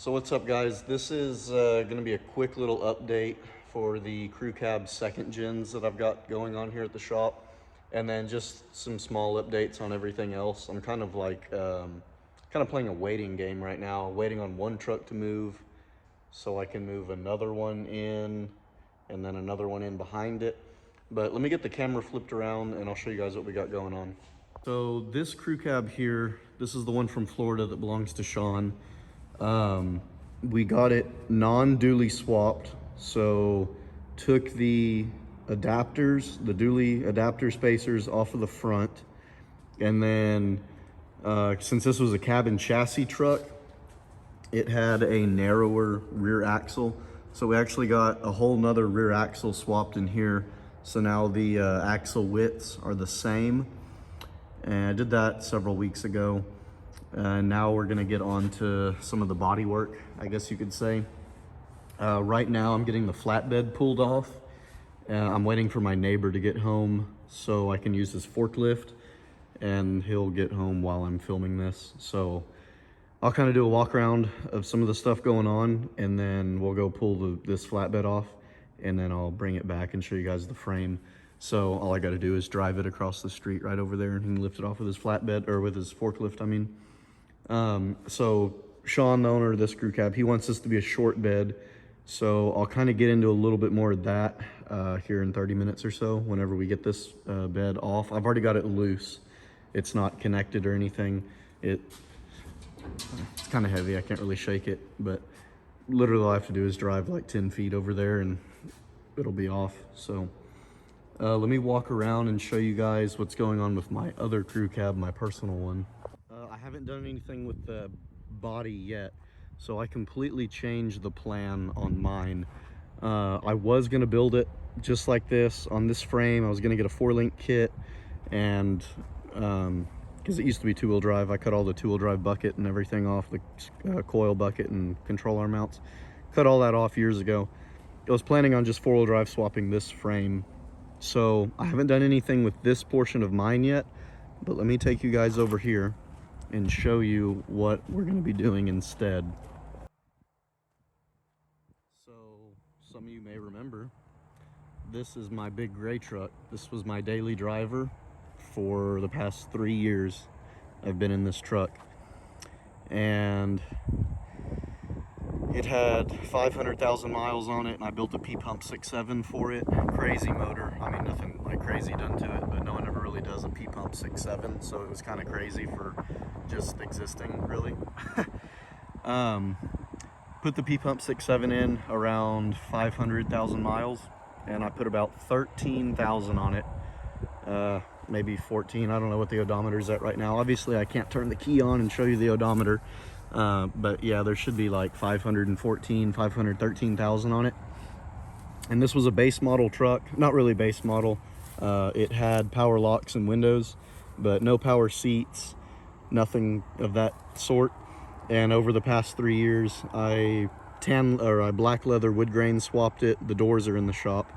So what's up, guys? This is going to be a quick little update for the crew cab second gens that I've got going on here at the shop, and then just some small updates on everything else. I'm kind of like playing a waiting game right now, waiting on one truck to move so I can move another one in and then another one in behind it. But let me get the camera flipped around and I'll show you guys what we got going on. So this crew cab here, this is the one from Florida that belongs to Sean. We got it non-dually swapped, so took the adapters, the dually adapter spacers off of the front, and then since this was a cab and chassis truck, it had a narrower rear axle, so we actually got a whole nother rear axle swapped in here, so now the axle widths are the same. And I did that several weeks ago. Now we're gonna get on to some of the body work, I guess you could say. Right now I'm getting the flatbed pulled off. I'm waiting for my neighbor to get home so I can use his forklift, and he'll get home while I'm filming this. So I'll kind of do a walk around of some of the stuff going on, and then we'll go pull this flatbed off, and then I'll bring it back and show you guys the frame. So all I got to do is drive it across the street right over there, and he can lift it off with his flatbed, or with his forklift, I mean. So Sean, the owner of this crew cab, he wants this to be a short bed. So I'll kind of get into a little bit more of that here in 30 minutes or so, whenever we get this bed off. I've already got it loose. It's not connected or anything. It's kind of heavy. I can't really shake it, but literally all I have to do is drive like 10 feet over there and it'll be off. So let me walk around and show you guys what's going on with my other crew cab, my personal one. I haven't done anything with the body yet, so I completely changed the plan on mine. I was gonna build it just like this on this frame. I was gonna get a 4-link kit, and because it used to be 2-wheel drive, I cut all the 2-wheel drive bucket and everything off, the coil bucket and control arm mounts. Cut all that off years ago. I was planning on just 4-wheel drive swapping this frame. So I haven't done anything with this portion of mine yet, but let me take you guys over here and show you what we're going to be doing instead. So some of you may remember, this is my big gray truck. This was my daily driver for the past 3 years. I've been in this truck, and it had 500,000 miles on it, and I built a P-Pump 6.7 for it. Crazy motor. I mean, nothing like crazy done to it, but no one ever really does a P-Pump 6.7, so it was kind of crazy for just existing, really. Put the P-Pump 6.7 in around 500,000 miles, and I put about 13,000 on it. Maybe 14. I don't know what the odometer's at right now. Obviously, I can't turn the key on and show you the odometer. But yeah, there should be like 514, 513,000 on it. And this was a base model truck. Not really base model. It had power locks and windows, but no power seats, nothing of that sort. And over the past 3 years, I black leather wood grain swapped it. The doors are in the shop.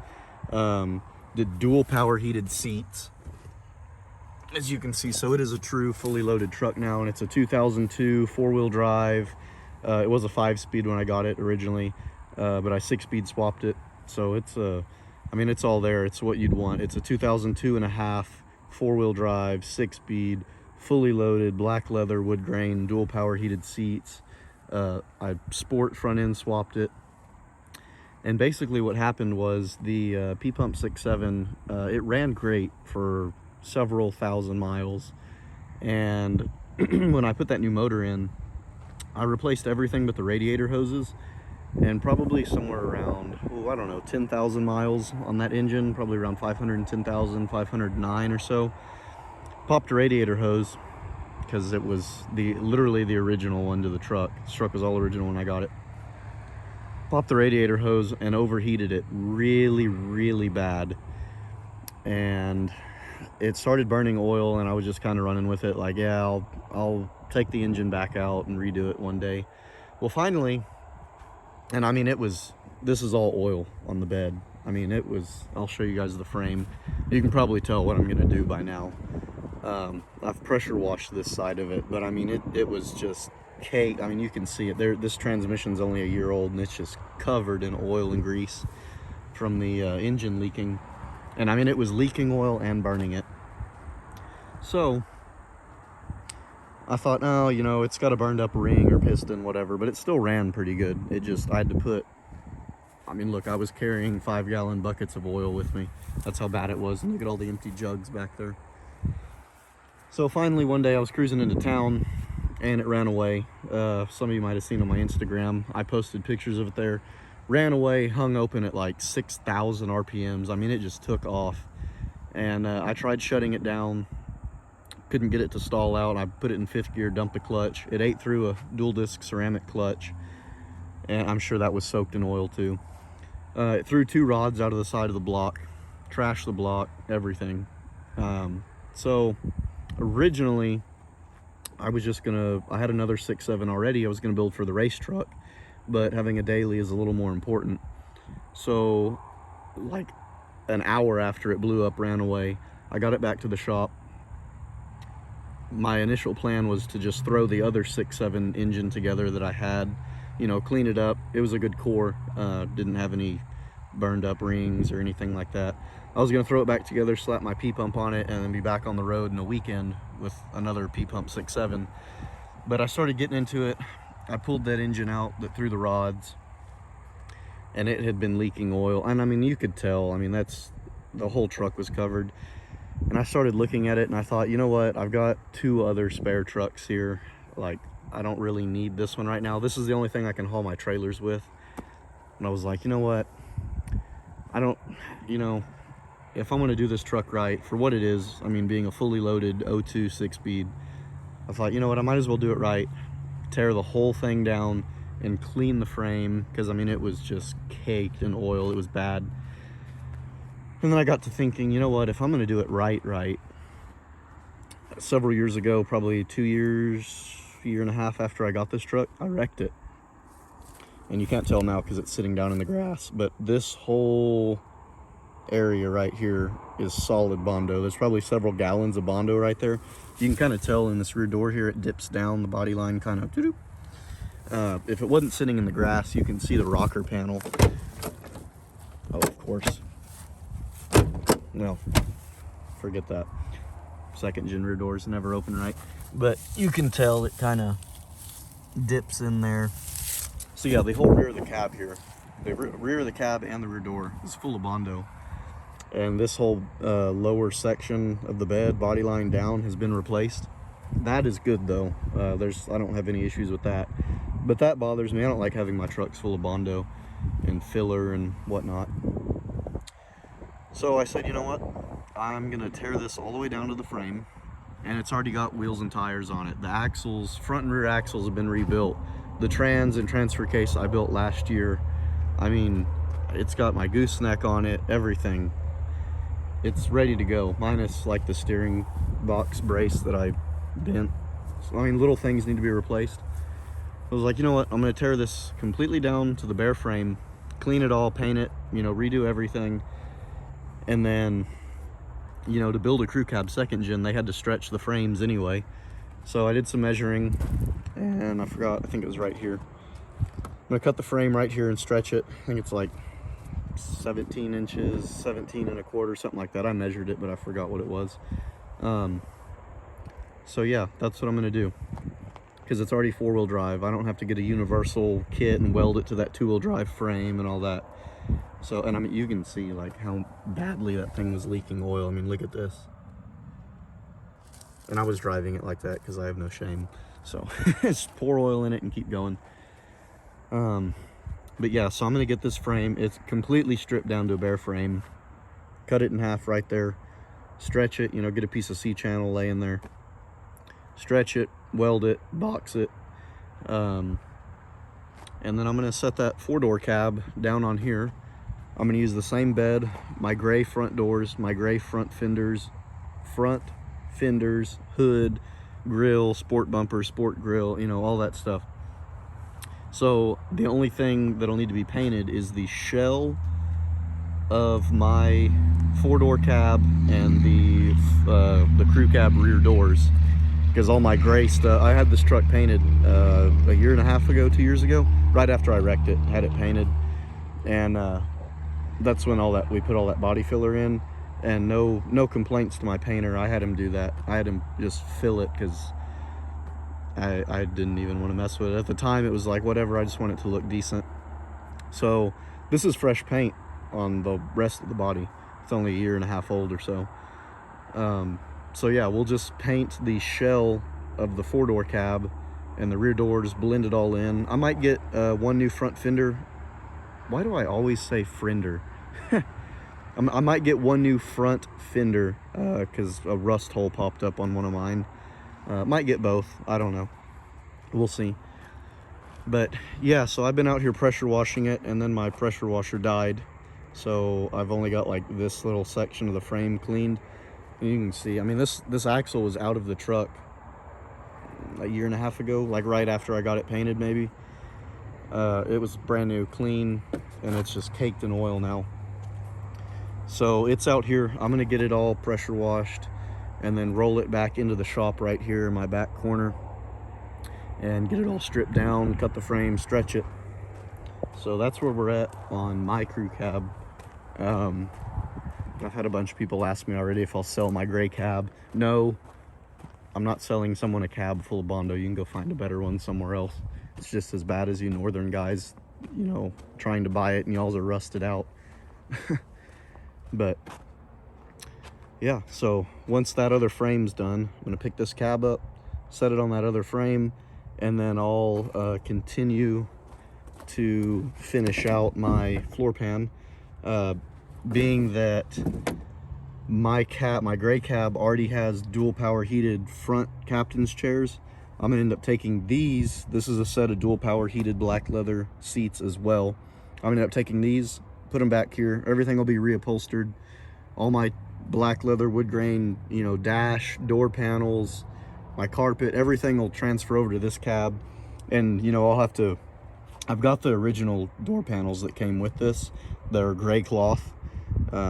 Did dual power heated seats, as you can see. So it is a true fully loaded truck now, and it's a 2002 4-wheel drive. It was a 5-speed when I got it originally, but I 6-speed swapped it. So it's I mean, it's all there. It's what you'd want. It's a 2002 and a half 4-wheel drive, 6-speed, fully loaded, black leather, wood grain, dual power heated seats. I sport front end swapped it. And basically what happened was the P-Pump 6.7, it ran great for several thousand miles, and when I put that new motor in, I replaced everything but the radiator hoses, and probably somewhere around, oh, I don't know, 10,000 miles on that engine, probably around 510,000, 509 or so. Popped a radiator hose because it was literally the original one to the truck. This truck was all original when I got it. Popped the radiator hose and overheated it really, really bad, and it started burning oil, and I was just kind of running with it like, yeah, I'll take the engine back out and redo it one day. Well, finally, and I mean, this is all oil on the bed. I mean, I'll show you guys the frame. You can probably tell what I'm gonna do by now. I've pressure washed this side of it, but I mean, it was just cake. I mean, you can see it there. This transmission's only a year old, and it's just covered in oil and grease from the engine leaking. And I mean, it was leaking oil and burning it. So I thought, oh, you know, it's got a burned up ring or piston, whatever, but it still ran pretty good. It just, I had to put, I mean, look, I was carrying 5-gallon buckets of oil with me. That's how bad it was. And look at all the empty jugs back there. So finally, one day I was cruising into town and it ran away. Some of you might have seen on my Instagram. I posted pictures of it there. Ran away, hung open at like 6,000 RPMs. I mean, it just took off. And I tried shutting it down. Couldn't get it to stall out. I put it in 5th gear, dumped the clutch. It ate through a dual disc ceramic clutch. And I'm sure that was soaked in oil too. It threw 2 rods out of the side of the block. Trashed the block, everything. So originally, I was just gonna, I had another 6.7 already. I was gonna build for the race truck, but having a daily is a little more important. So like an hour after it blew up, ran away, I got it back to the shop. My initial plan was to just throw the other 6.7 engine together that I had, you know, clean it up. It was a good core, didn't have any burned up rings or anything like that. I was gonna throw it back together, slap my P-pump on it, and then be back on the road in a weekend with another P-pump 6.7. But I started getting into it. I pulled that engine out that threw the rods, and it had been leaking oil. And I mean, you could tell, I mean, that's, the whole truck was covered. And I started looking at it and I thought, you know what, I've got 2 other spare trucks here. Like, I don't really need this one right now. This is the only thing I can haul my trailers with. And I was like, you know what, I don't, you know, if I'm gonna do this truck right for what it is, I mean, being a fully loaded 02 6-speed, I thought, you know what, I might as well do it right. Tear the whole thing down and clean the frame, because I mean, it was just caked in oil. It was bad. And then I got to thinking, you know what, if I'm gonna do it right, several years ago, probably 2 years, year and a half after I got this truck, I wrecked it. And you can't tell now because it's sitting down in the grass, but this whole area right here is solid Bondo. There's probably several gallons of Bondo right there. You can kind of tell in this rear door here, it dips down, the body line kind of, if it wasn't sitting in the grass, you can see the rocker panel. Oh, of course. No, forget that. 2nd gen rear doors never open right. But you can tell it kind of dips in there. So yeah, the whole rear of the cab here, the rear of the cab and the rear door is full of Bondo. And this whole lower section of the bed, body line down, has been replaced. That is good though. I don't have any issues with that. But that bothers me. I don't like having my trucks full of Bondo and filler and whatnot. So I said, you know what? I'm gonna tear this all the way down to the frame, and it's already got wheels and tires on it. The axles, front and rear axles, have been rebuilt. The trans and transfer case I built last year, I mean, it's got my gooseneck on it, everything. It's ready to go, minus like the steering box brace that I bent. So, I mean, little things need to be replaced. I was like, you know what? I'm gonna tear this completely down to the bare frame, clean it all, paint it, you know, redo everything. And then, you know, to build a crew cab 2nd gen, they had to stretch the frames anyway. So I did some measuring, and I forgot, I think it was right here. I'm gonna cut the frame right here and stretch it. I think it's like 17 inches, 17 and a quarter, something like that. I measured it, but I forgot what it was. So yeah, that's what I'm gonna do. Because it's already 4-wheel drive. I don't have to get a universal kit and weld it to that 2-wheel drive frame and all that. So, and I mean, you can see like how badly that thing was leaking oil. I mean, look at this. And I was driving it like that because I have no shame. So just pour oil in it and keep going. But yeah, so I'm gonna get this frame. It's completely stripped down to a bare frame. Cut it in half right there. Stretch it, you know, get a piece of C-channel laying there. Stretch it, weld it, box it. And then I'm gonna set that 4-door cab down on here. I'm gonna use the same bed, my gray front doors, my gray front fenders, hood, grill, sport bumper, sport grill, you know, all that stuff. So the only thing that'll need to be painted is the shell of my 4-door cab and the crew cab rear doors. because all my gray stuff, I had this truck painted a year and a half ago, 2 years ago, right after I wrecked it, had it painted. And that's when we put all that body filler in, and no complaints to my painter. I had him do that. I had him just fill it because I didn't even want to mess with it. At the time, it was like, whatever, I just want it to look decent. So this is fresh paint on the rest of the body. It's only a year and a half old or so. So yeah, we'll just paint the shell of the 4-door cab and the rear doors, blend it all in. I might get one new front fender. Why do I always say fender? I might get one new front fender because a rust hole popped up on one of mine. Might get both, I don't know. We'll see. But yeah, so I've been out here pressure washing it, and then my pressure washer died. So I've only got like this little section of the frame cleaned. And you can see, I mean, this axle was out of the truck a year and a half ago, like right after I got it painted maybe. It was brand new, clean, and it's just caked in oil now. So it's out here. I'm gonna get it all pressure washed and then roll it back into the shop right here in my back corner and get it all stripped down, cut the frame, stretch it. So that's where we're at on my crew cab. I've had a bunch of people ask me already if I'll sell my gray cab. No, I'm not selling someone a cab full of Bondo. You can go find a better one somewhere else. It's just as bad as you northern guys, you know, trying to buy it and y'all are rusted out. But yeah, so once that other frame's done, I'm gonna pick this cab up, set it on that other frame, and then I'll continue to finish out my floor pan. Being that my gray cab already has dual power heated front captain's chairs, I'm gonna end up taking these. This is a set of dual power heated black leather seats as well. I'm gonna end up taking these, put them back here. Everything will be reupholstered. All my black leather wood grain, you know, dash, door panels, my carpet, everything will transfer over to this cab. And you know, I've got the original door panels that came with this. They're gray cloth.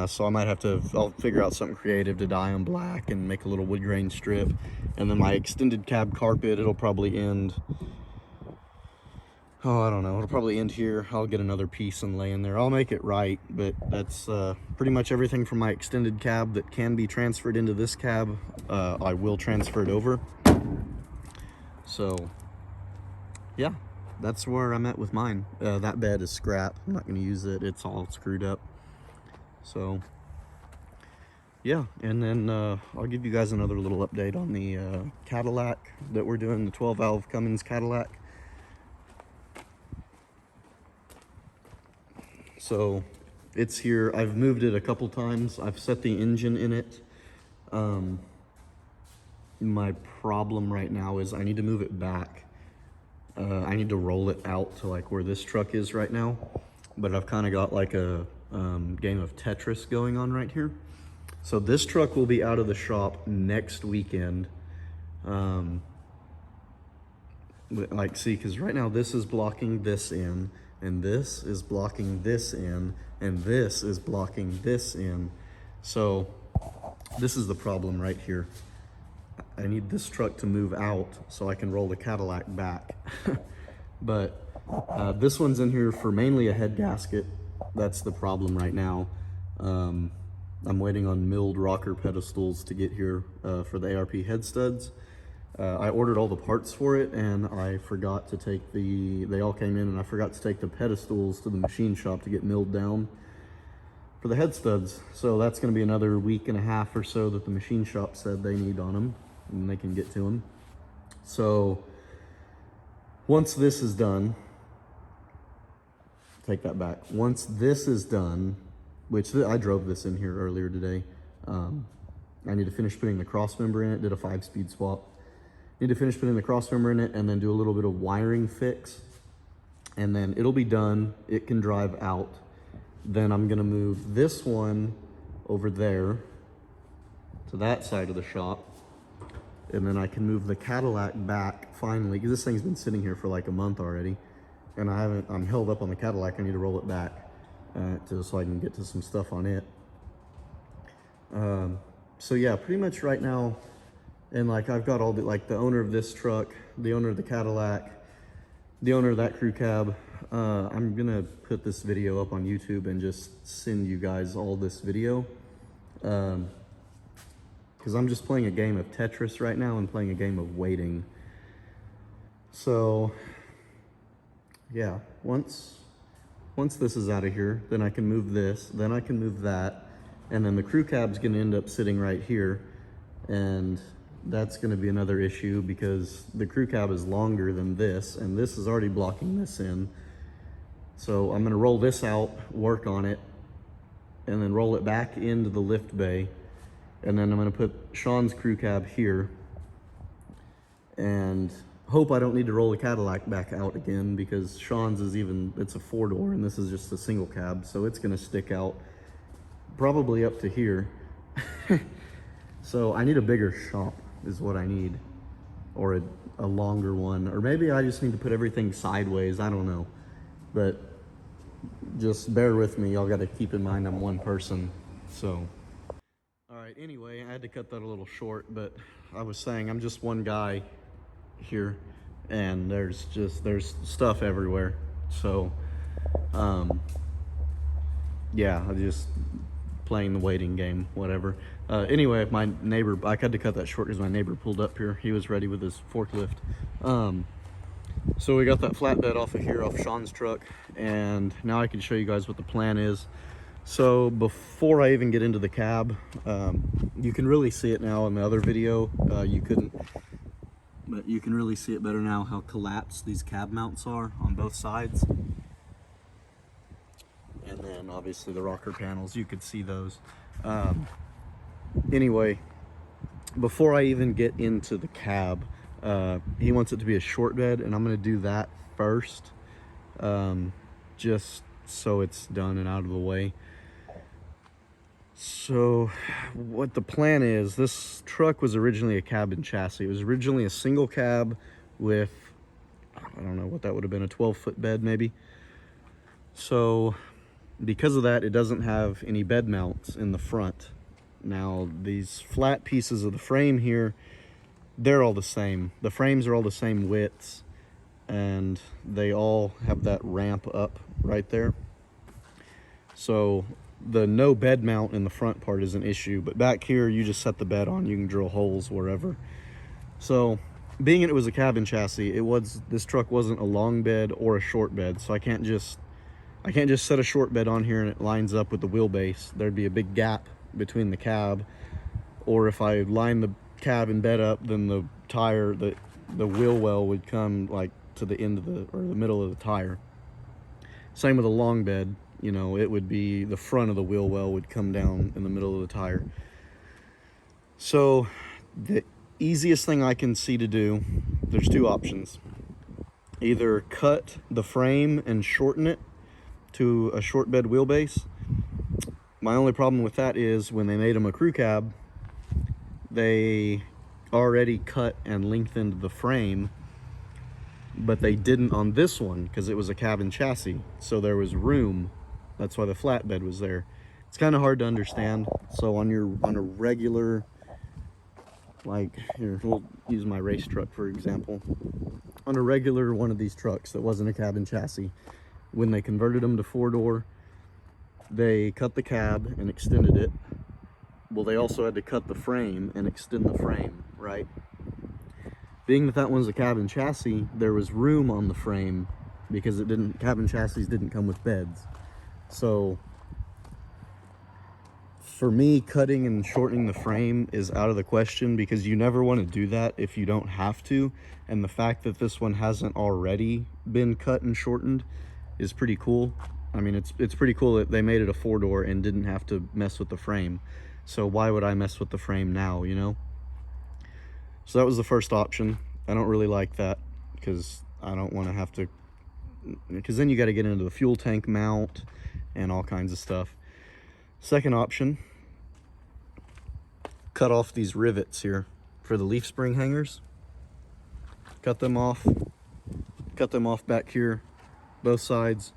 So I might I'll figure out something creative to dye them black and make a little wood grain strip. And then my extended cab carpet, it'll probably end, I don't know, it'll probably end here. I'll get another piece and lay in there. I'll make it right, but that's pretty much everything from my extended cab that can be transferred into this cab. I will transfer it over. So yeah, that's where I'm at with mine. That bed is scrap. I'm not going to use it. It's all screwed up. So yeah, and then I'll give you guys another little update on the Cadillac that we're doing, the 12-valve Cummins Cadillac. So it's here. I've moved it a couple times. I've set the engine in it. My problem right now is I need to move it back. I need to roll it out to like where this truck is right now. But I've kind of got like a game of Tetris going on right here. So this truck will be out of the shop next weekend. Like, see, because right now this is blocking this in, and this is blocking this in, and this is blocking this in. So this is the problem right here. I need this truck to move out so I can roll the Cadillac back. But this one's in here for mainly a head gasket. That's the problem right now. I'm waiting on milled rocker pedestals to get here for the ARP head studs. I ordered all the parts for it, and I forgot to take they all came in, and I forgot to take the pedestals to the machine shop to get milled down for the head studs. So that's gonna be another week and a half or so that the machine shop said they need on them, and they can get to them. So once this is done, take that back. Once this is done, which I drove this in here earlier today, I need to finish putting the cross member in it, did a 5-speed swap. Need to finish putting the cross member in it and then do a little bit of wiring fix. And then it'll be done, it can drive out. Then I'm gonna move this one over there to that side of the shop. And then I can move the Cadillac back finally, because this thing's been sitting here for like a month already. And I'm held up on the Cadillac. I need to roll it back so I can get to some stuff on it. So yeah, pretty much right now, And like I've got all the, like the owner of this truck, the owner of the Cadillac, the owner of that crew cab. I'm gonna put this video up on YouTube and just send you guys all this video. Because I'm just playing a game of Tetris right now and playing a game of waiting. So yeah, once this is out of here, then I can move this, then I can move that, and then the crew cab's gonna end up sitting right here, and that's gonna be another issue because the crew cab is longer than this, and this is already blocking this in. So I'm gonna roll this out, work on it, and then roll it back into the lift bay, and then I'm gonna put Sean's crew cab here, and hope I don't need to roll the Cadillac back out again because Sean's is it's a 4-door and this is just a single cab, so it's gonna stick out probably up to here. So I need a bigger shop is what I need, or a longer one, or maybe I just need to put everything sideways, I don't know. But just bear with me, y'all gotta keep in mind I'm one person, so. All right, anyway, I had to cut that a little short, but I was saying I'm just one guy here, and there's stuff everywhere. So, yeah, I just playing the waiting game, whatever. Anyway, my neighbor, I had to cut that short because my neighbor pulled up here. He was ready with his forklift. So we got that flatbed off of here, off Sean's truck, and now I can show you guys what the plan is. So before I even get into the cab, you can really see it now in the other video. You couldn't, but you can really see it better now how collapsed these cab mounts are on both sides. And then obviously the rocker panels, you could see those. Anyway, before I even get into the cab, he wants it to be a short bed, and I'm gonna do that first, just so it's done and out of the way. So what the plan is, this truck was originally a cab and chassis. It was originally a single cab with, I don't know what that would have been, a 12-foot bed maybe. So because of that, it doesn't have any bed mounts in the front. Now these flat pieces of the frame here, they're all the same. The frames are all the same widths, and they all have that ramp up right there. So the no bed mount in the front part is an issue, but back here you just set the bed on, you can drill holes wherever. So being it was a cabin chassis, this truck wasn't a long bed or a short bed, so I can't just set a short bed on here and it lines up with the wheelbase. There'd be a big gap between the cab, or if I line the cab and bed up, then the tire, the wheel well would come like to the end of the middle of the tire. Same with a long bed, you know, it would be the front of the wheel well would come down in the middle of the tire. So the easiest thing I can see to do, there's two options. Either cut the frame and shorten it to a short bed wheelbase. My only problem with that is when they made them a crew cab, they already cut and lengthened the frame, but they didn't on this one because it was a cabin chassis, so there was room. That's why the flatbed was there. It's kind of hard to understand. So on a regular, like here, we'll use my race truck for example. On a regular one of these trucks that wasn't a cabin chassis, when they converted them to 4-door, they cut the cab and extended it. Well, they also had to cut the frame and extend the frame, right? Being that one's a cabin chassis, there was room on the frame because cabin chassis didn't come with beds. So for me, cutting and shortening the frame is out of the question because you never want to do that if you don't have to. And the fact that this one hasn't already been cut and shortened is pretty cool. I mean, it's pretty cool that they made it a 4-door and didn't have to mess with the frame. So why would I mess with the frame now, you know? So that was the first option. I don't really like that because I don't want to have to, because then you got to get into the fuel tank mount and all kinds of stuff. Second option, cut off these rivets here for the leaf spring hangers. Cut them off back here, both sides.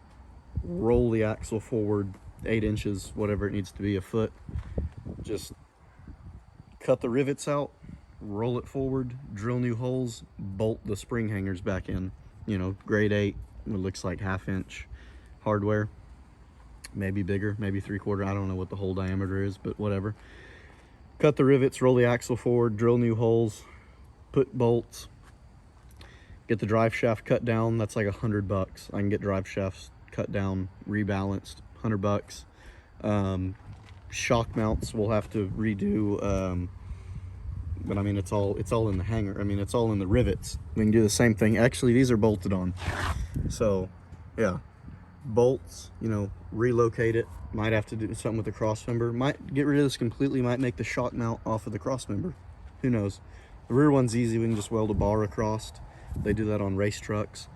Roll the axle forward 8 inches, whatever it needs to be, a foot. Just cut the rivets out, roll it forward, drill new holes, bolt the spring hangers back in. You know, grade 8, it looks like 1/2 inch hardware, maybe bigger, maybe 3/4. I don't know what the hole diameter is, but whatever. Cut the rivets, roll the axle forward, drill new holes, put bolts, get the drive shaft cut down. That's like $100. I can get drive shafts cut down, rebalanced, $100. Shock mounts we'll have to redo, but I mean it's all in the hanger. I mean it's all in the rivets. We can do the same thing. Actually, these are bolted on, so yeah, bolts, you know, relocate it. Might have to do something with the cross member. Might get rid of this completely. Might make the shock mount off of the cross member. Who knows? The rear one's easy. We can just weld a bar across. They do that on race trucks.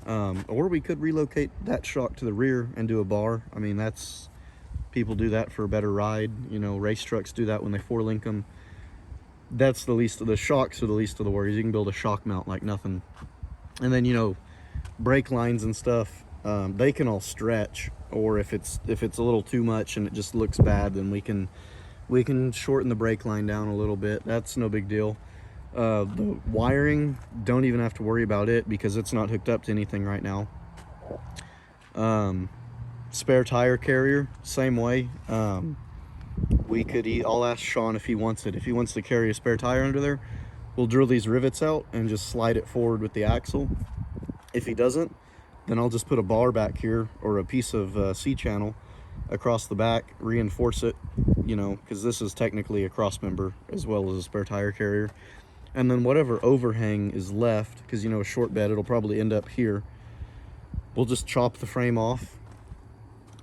Or we could relocate that shock to the rear and do a bar. I mean, that's, people do that for a better ride. You know, race trucks do that when they 4-link them. That's the least of the shocks are the least of the worries. You can build a shock mount like nothing. And then, you know, brake lines and stuff, they can all stretch, or if it's a little too much and it just looks bad, then we can shorten the brake line down a little bit. That's no big deal. The wiring, don't even have to worry about it because it's not hooked up to anything right now. Spare tire carrier, same way. I'll ask Sean if he wants it. If he wants to carry a spare tire under there, we'll drill these rivets out and just slide it forward with the axle. If he doesn't, then I'll just put a bar back here or a piece of C-channel across the back, reinforce it, you know, because this is technically a cross member as well as a spare tire carrier. And then whatever overhang is left, because, you know, a short bed, it'll probably end up here. We'll just chop the frame off,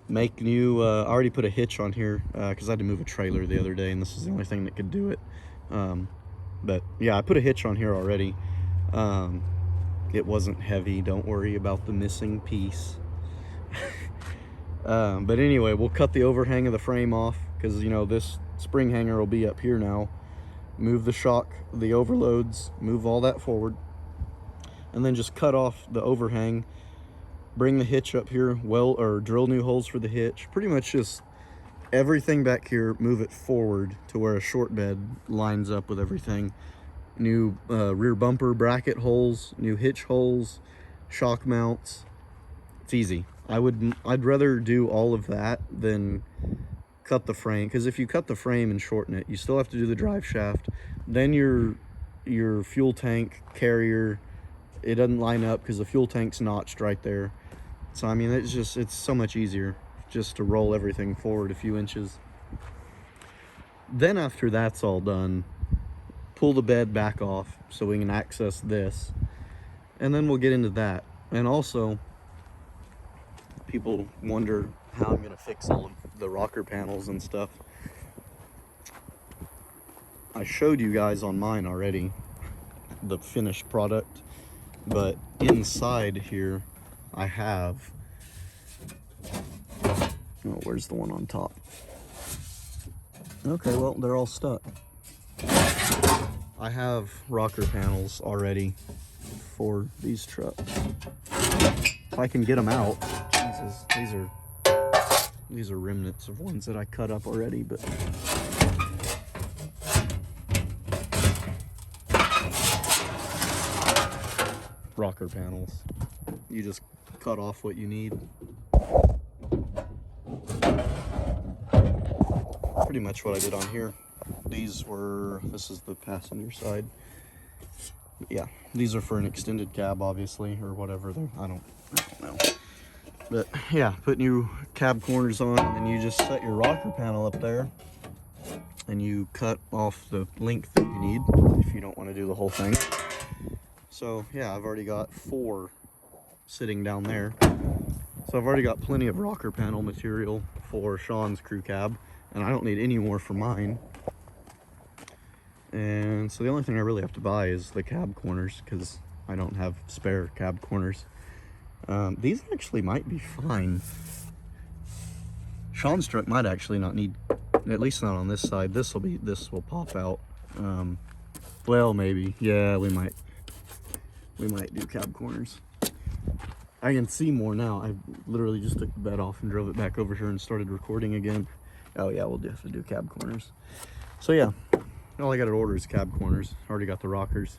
make new, I already put a hitch on here because I had to move a trailer the other day and this is the only thing that could do it. But yeah, I put a hitch on here already. It wasn't heavy, don't worry about the missing piece. But anyway, we'll cut the overhang of the frame off because, you know, this spring hanger will be up here now. Move the shock, the overloads, move all that forward, and then just cut off the overhang, bring the hitch up here, or drill new holes for the hitch. Pretty much just everything back here, move it forward to where a short bed lines up with everything. New rear bumper bracket holes, new hitch holes, shock mounts. It's easy. I'd rather do all of that than cut the frame, because if you cut the frame and shorten it, you still have to do the drive shaft. Then your fuel tank carrier, it doesn't line up because the fuel tank's notched right there. So I mean, it's so much easier just to roll everything forward a few inches. Then after that's all done, pull the bed back off so we can access this, and then we'll get into that. And also, people wonder how I'm going to fix all of the rocker panels and stuff. I showed you guys on mine already the finished product, but inside here I have, oh, where's the one on top? Okay, well, they're all stuck. I have rocker panels already for these trucks. If I can get them out. Jesus, these are remnants of ones that I cut up already, but rocker panels. You just cut off what you need. Pretty much what I did on here. This is the passenger side. Yeah, these are for an extended cab, obviously, or whatever. I don't know. But yeah, put new cab corners on, and then you just set your rocker panel up there, and you cut off the length that you need if you don't want to do the whole thing. So yeah, I've already got 4 sitting down there. So I've already got plenty of rocker panel material for Sean's crew cab, and I don't need any more for mine. And so the only thing I really have to buy is the cab corners, because I don't have spare cab corners. These actually might be fine. Sean's truck might actually not need, at least not on this side. This will pop out. Well, maybe. Yeah, we might do cab corners. I can see more now. I literally just took the bed off and drove it back over here and started recording again. Oh yeah, we'll have to do cab corners. So yeah, all I got to order is cab corners. Already got the rockers.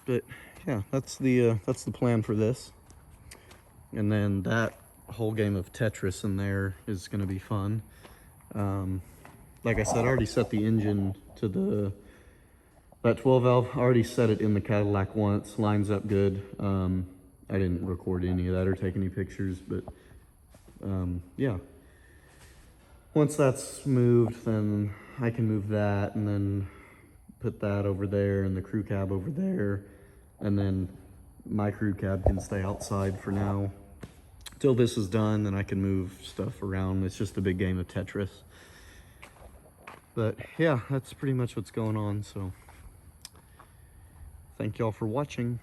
But yeah, that's the plan for this. And then that whole game of Tetris in there is going to be fun. Like I said, I already set the engine to that 12 valve. I already set it in the Cadillac once. Lines up good. I didn't record any of that or take any pictures, but yeah. Once that's moved, then I can move that and then put that over there and the crew cab over there. And then my crew cab can stay outside for now. Till this is done, then I can move stuff around. It's just a big game of Tetris. But yeah, that's pretty much what's going on. So thank y'all for watching.